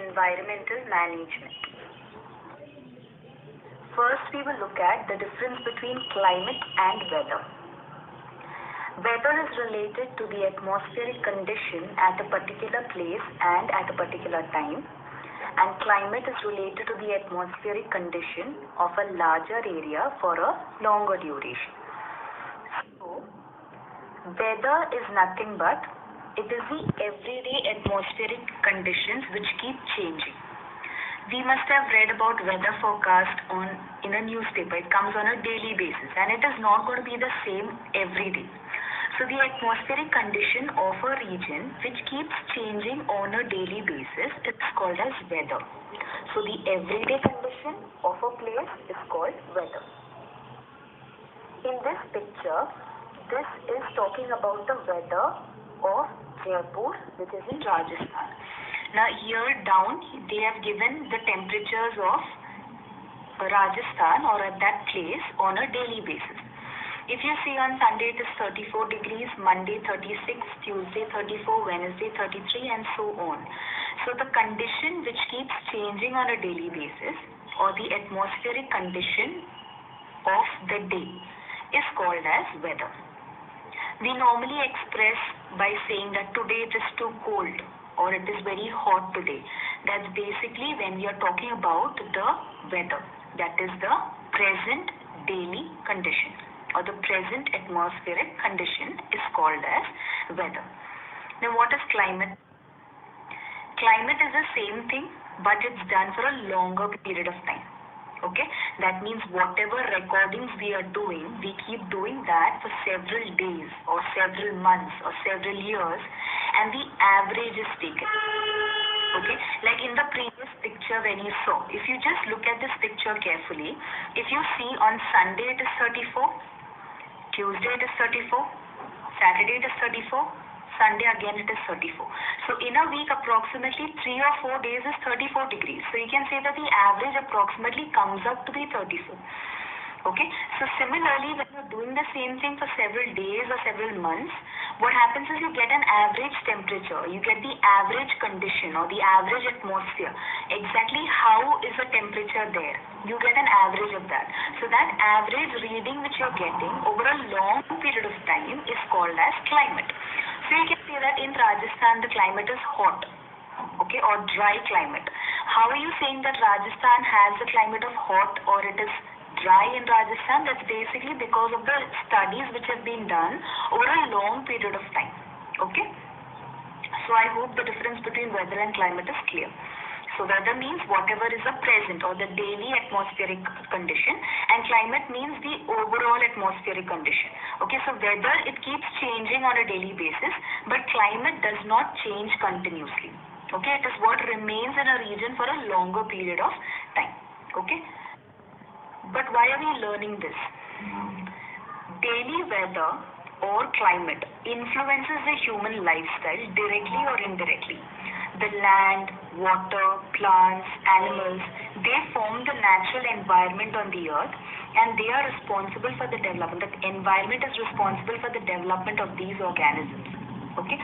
environmental management. First, we will look at the difference between climate and weather. Weather is related to the atmospheric condition at a particular place and at a particular time, and climate is related to the atmospheric condition of a larger area for a longer duration. So, weather is nothing but it is the everyday atmospheric conditions which keep changing. We must have read about weather forecast in a newspaper. It comes on a daily basis and it is not going to be the same every day. So the atmospheric condition of a region which keeps changing on a daily basis is called as weather. So the everyday condition of a place is called weather. In this picture, this is talking about the weather of Jaipur, which is in Rajasthan. Now here down they have given the temperatures of Rajasthan or at that place on a daily basis. If you see on Sunday it is 34 degrees, Monday 36, Tuesday 34, Wednesday 33 and so on. So the condition which keeps changing on a daily basis or the atmospheric condition of the day is called as weather. We normally express by saying that today it is too cold or it is very hot today. That's basically when we are talking about the weather. That is the present daily condition, or the present atmospheric condition is called as weather. Now what is climate? Climate is the same thing but it's done for a longer period of time. Okay, that means whatever recordings we are doing, we keep doing that for several days or several months or several years and the average is taken. Okay, like in the previous picture when you saw, if you just look at this picture carefully, if you see on Sunday it is 34, Tuesday it is 34, Saturday it is 34, Sunday again it is 34. So in a week approximately 3 or 4 days is 34 degrees. So you can say that the average approximately comes up to be 34. Okay, so similarly when you're doing the same thing for several days or several months, what happens is you get an average temperature, you get the average condition or the average atmosphere. Exactly how is the temperature there? You get an average of that. So that average reading which you're getting over a long period of time is called as climate. So you can say that in Rajasthan the climate is hot, okay, or dry climate. How are you saying that Rajasthan has a climate of hot or it is dry in Rajasthan? That's basically because of the studies which have been done over a long period of time. Okay, so I hope the difference between weather and climate is clear. So weather means whatever is the present or the daily atmospheric condition, and climate means the overall atmospheric condition. Okay, so weather it keeps changing on a daily basis, but climate does not change continuously. Okay, it is what remains in a region for a longer period of time. Okay, but why are we learning this? Daily weather or climate influences the human lifestyle directly or indirectly. The land, water, plants, animals, they form the natural environment on the earth and they are responsible for the development. The environment is responsible for the development of these organisms. Okay?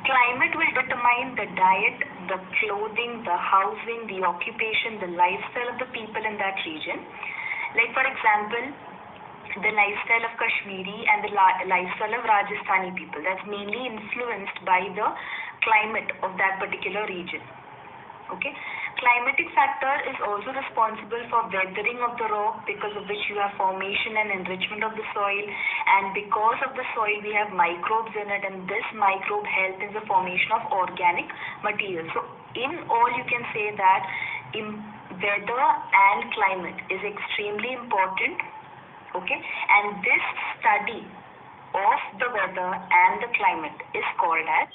Climate will determine the diet, the clothing, the housing, the occupation, the lifestyle of the people in that region. Like for example, the lifestyle of Kashmiri and the lifestyle of Rajasthani people. That's mainly influenced by the climate of that particular region. Okay. Climatic factor is also responsible for weathering of the rock, because of which you have formation and enrichment of the soil, and because of the soil we have microbes in it, and this microbe help in the formation of organic material. So in all you can say that weather and climate is extremely important. Okay, and this study of the weather and the climate is called as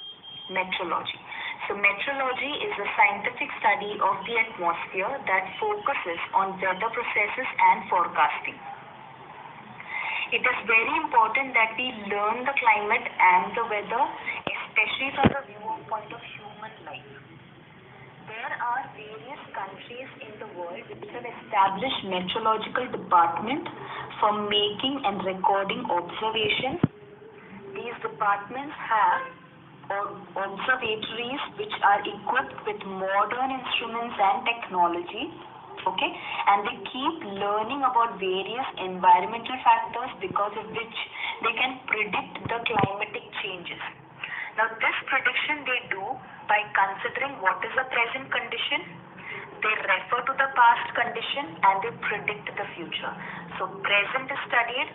meteorology. So meteorology is a scientific study of the atmosphere that focuses on weather processes and forecasting. It is very important that we learn the climate and the weather, especially from the viewpoint of human life. There are various countries in the world which have established meteorological department for making and recording observations. These departments have observatories which are equipped with modern instruments and technology, okay, and they keep learning about various environmental factors because of which they can predict the climatic changes. Now this prediction they do by considering what is the present condition, they refer to the past condition, and they predict the future. So present is studied,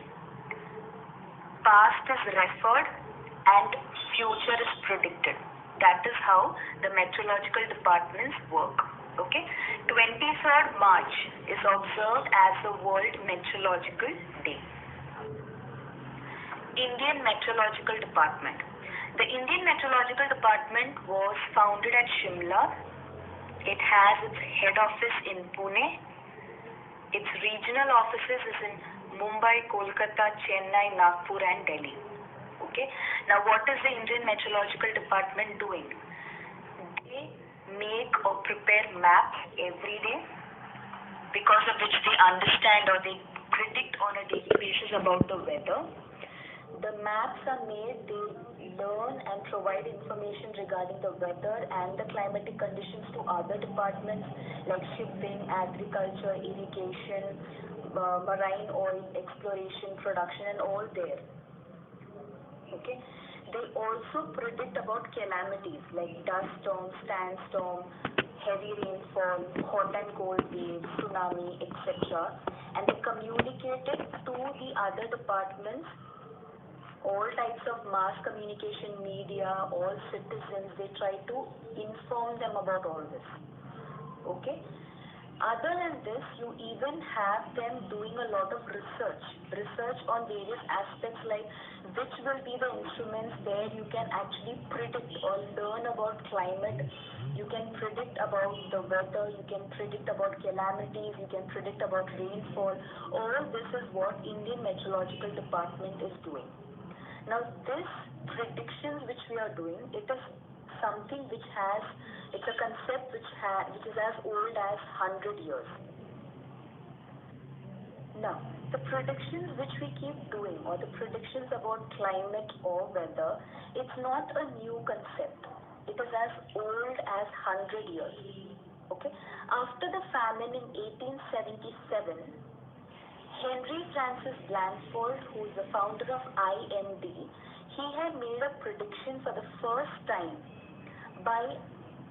past is referred, and future is predicted. That is how the meteorological departments work. Okay, 23rd March is observed as the World Meteorological Day. Indian Meteorological Department. The Indian Meteorological Department was founded at Shimla. It has its head office in Pune. Its regional offices is in Mumbai, Kolkata, Chennai, Nagpur and Delhi. Okay. Now what is the Indian Meteorological Department doing? They make or prepare maps every day because of which they understand or they predict on a daily basis about the weather. The maps are made, they learn and provide information regarding the weather and the climatic conditions to other departments like shipping, agriculture, irrigation, marine oil, exploration, production and all there. Okay. They also predict about calamities like dust storm, sandstorm, heavy rainfall, hot and cold waves, tsunami, etc. And they communicate it to the other departments, all types of mass communication media, all citizens. They try to inform them about all this. Okay. Other than this, you even have them doing a lot of research on various aspects like which will be the instruments where you can actually predict or learn about climate. You can predict about the weather, you can predict about calamities, you can predict about rainfall. All this is what Indian Meteorological Department is doing. Now this predictions which we are doing, it is something which has, it's a concept which is as old as 100 years. Now, the predictions which we keep doing or the predictions about climate or weather, it's not a new concept. It is as old as 100 years. Okay? After the famine in 1877, Henry Francis Blandford, who is the founder of IMD, he had made a prediction for the first time by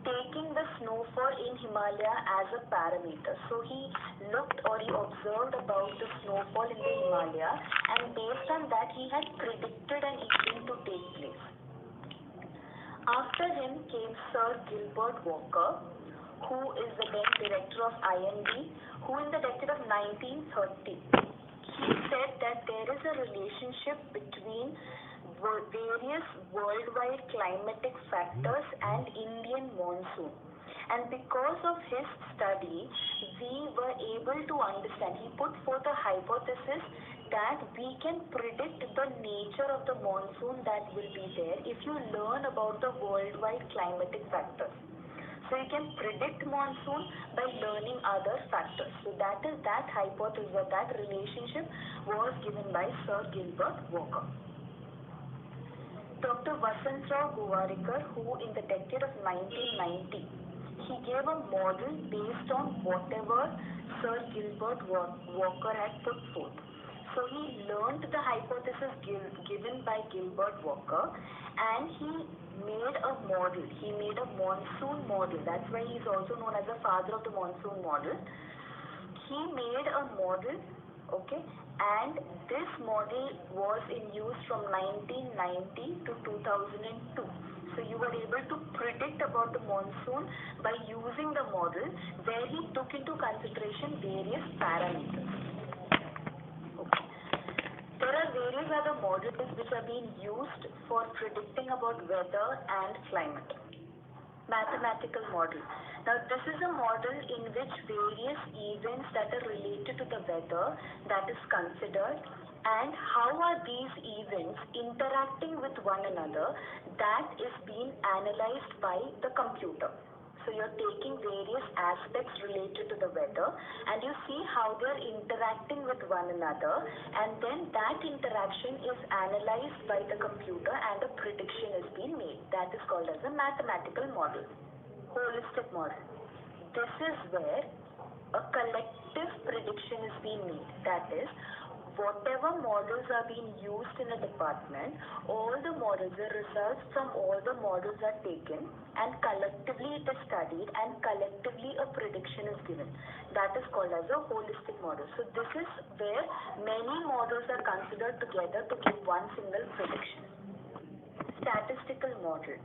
taking the snowfall in Himalaya as a parameter. So he looked or he observed about the snowfall in the Himalaya, and based on that he had predicted an event to take place. After him came Sir Gilbert Walker, who is the then director of IMD, who in the decade of 1930, he said that there is a relationship between various worldwide climatic factors and Indian monsoon. And because of his study, we were able to understand, he put forth a hypothesis that we can predict the nature of the monsoon that will be there if you learn about the worldwide climatic factors. So you can predict monsoon by learning other factors. So that is that hypothesis, or that relationship was given by Sir Gilbert Walker. Dr. Vasantrao Gowarikar, who in the decade of 1990, he gave a model based on whatever Sir Gilbert Walker had put forth. So he learned the hypothesis given by Gilbert Walker, and he made a model. He made a monsoon model. That's why he is also known as the father of the monsoon model. He made a model, okay, and this model was in use from 1990 to 2002. So you were able to predict about the monsoon by using the model where he took into consideration various parameters. Okay. There are various other models which are being used for predicting about weather and climate. Mathematical model. Now this is a model in which various events that are related to the weather that is considered, and how are these events interacting with one another, that is being analyzed by the computer. So So you're taking various aspects related to the weather and you see how they're interacting with one another, and then that interaction is analyzed by the computer and a prediction is being made. That is called as a mathematical model. Holistic model. This is where a collective prediction is being made. That is, whatever models are being used in a department, all the models, the results from all the models are taken and collectively it is studied and collectively a prediction is given. That is called as a holistic model. So this is where many models are considered together to give one single prediction. Statistical model.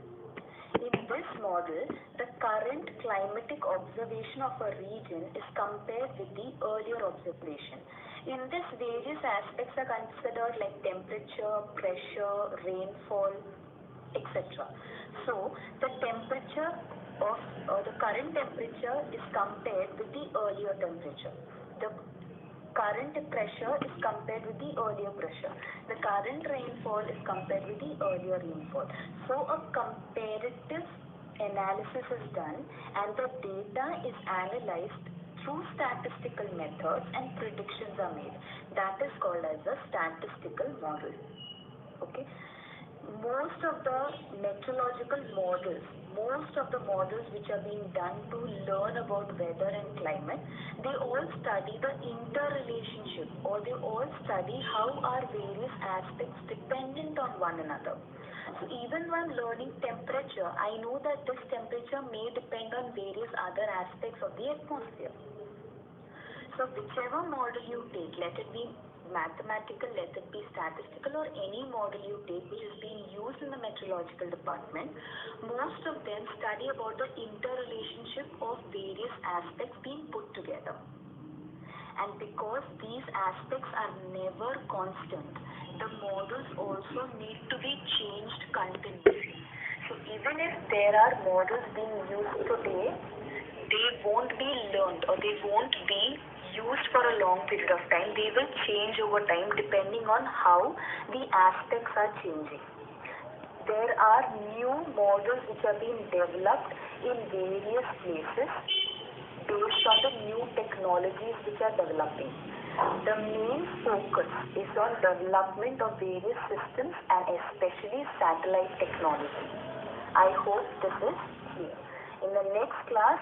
In this model, the current climatic observation of a region is compared with the earlier observation. In this, various aspects are considered like temperature, pressure, rainfall, etc. So, the temperature of the current temperature is compared with the earlier temperature. The current pressure is compared with the earlier pressure. The current rainfall is compared with the earlier rainfall. So a comparative analysis is done and the data is analyzed through statistical methods and predictions are made. That is called as a statistical model. Okay. Most of the meteorological models, most of the models which are being done to learn about weather and climate, they all study the interrelationship, or they all study how are various aspects dependent on one another. So even when learning temperature, I know that this temperature may depend on various other aspects of the atmosphere. So whichever model you take, let it be mathematical, let it be statistical, or any model you take which is being used in the meteorological department, most of them study about the interrelationship of various aspects being put together. And because these aspects are never constant, the models also need to be changed continuously. So even if there are models being used today, they won't be learned or they won't be used for a long period of time. They will change over time depending on how the aspects are changing. There are new models which are being developed in various places based on the new technologies which are developing. The main focus is on development of various systems and especially satellite technology. I hope this is clear. In the next class,